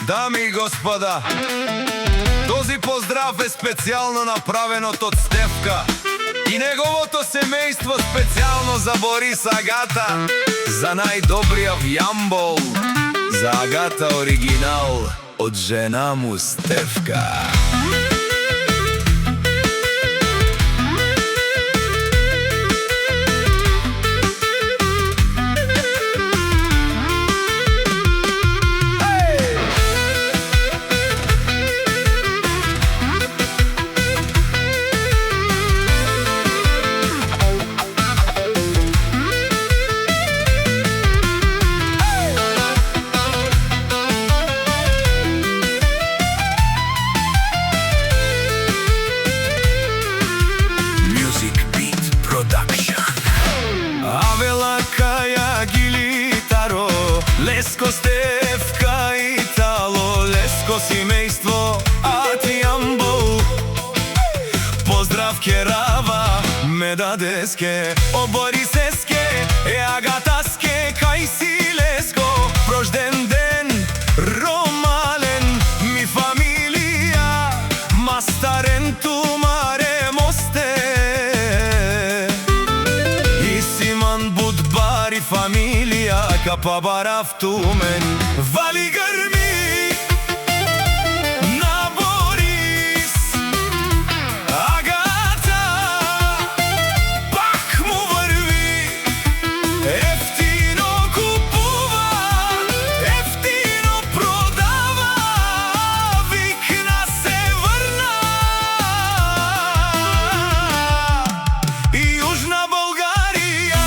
Дами и господа, този поздрав е специјално направен од Стефка и неговото семејство, специјално за Борис Агата, за најдобријав јамбол, за Агата оригинал од жена му Стефка. Леско Стефка Итало, леско семејство, а ти јамбол. Поздрав ке рава, ме дадеске, о Борисеске, е Агатаске, кај си леско. Рожден ден, ромален, ми фамилија, мастарен тумаре мосте. И Симан Будбари фамилија, капа барав тумен, вали грми на Борис Агата, пак му врви, ефтино купува, ефтино продава, викна се врна и Јужна Българија.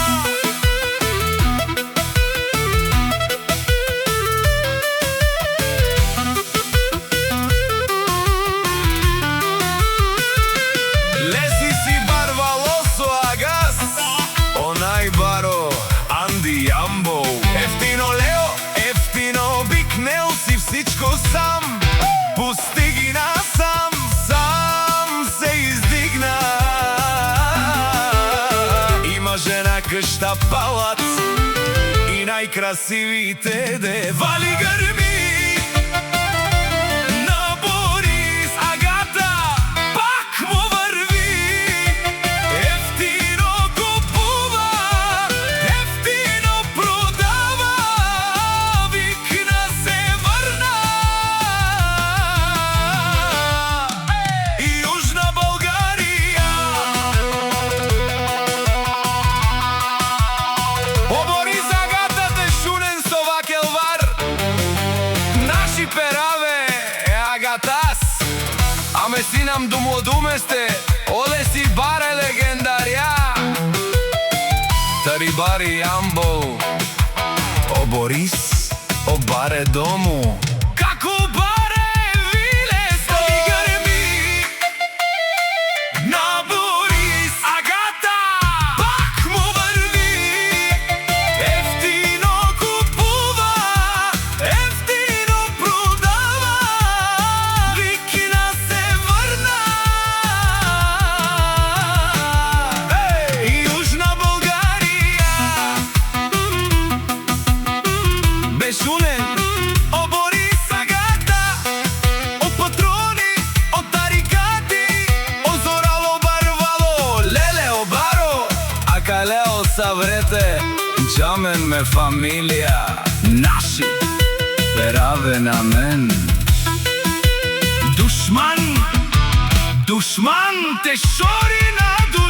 Баро, Анди Јамбол, ефтино Лео, ефтино Бик, нел си всичко сам. Пусти ги насам, сам се издигна. Има жена, къща, палац и најкрасивите де. Вали грми на Борис Агата, пак му врви, ефтино купува, ефтино продава, викна се врна и Јужна Българија. О Борис Агата, те шунен со вакелвар, наши пераве е Агатас, аме си нам думодуместе, оле си баре легендарија. Тари бари јамбол, о Борис, о баре дому, како баре виле стои грми на Борис Агата, пак му врви, ефтино купува, ефтино продава, викна се врна и Јужна Българија. Бешунен, о Борис Агата, о патрони, о тарикати, о зорало барвало, леле о баро, а калео саврете, джамен ме фамилија, наши пераве на мен. Душман, душман те шори на душ.